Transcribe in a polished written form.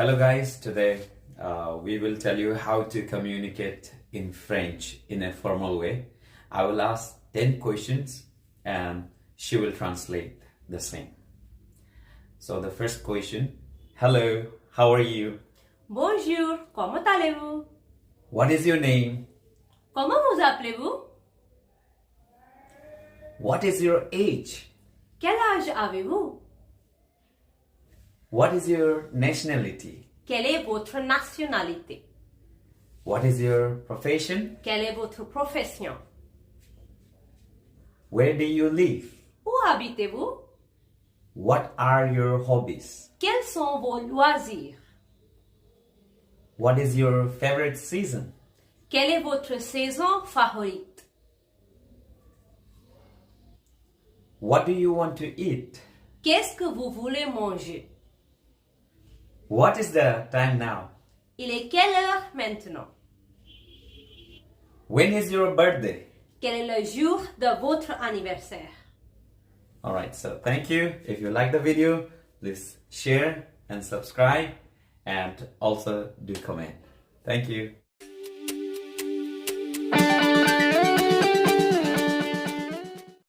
Hello guys, today we will tell you how to communicate in French in a formal way. I will ask 10 questions and she will translate the same. So the first question, hello, how are you? Bonjour, comment allez-vous? What is your name? Comment vous appelez-vous? What is your age? Quel âge avez-vous? What is your nationality? Quelle est votre nationalité? What is your profession? Quelle est votre profession? Where do you live? Où habitez-vous? What are your hobbies? Quels sont vos loisirs? What is your favorite season? Quelle est votre saison favorite? What do you want to eat? Qu'est-ce que vous voulez manger? What is the time now? Il est quelle heure maintenant? When is your birthday? Quel est le jour de votre anniversaire? Alright, so thank you. If you like the video, please share and subscribe and also do comment. Thank you.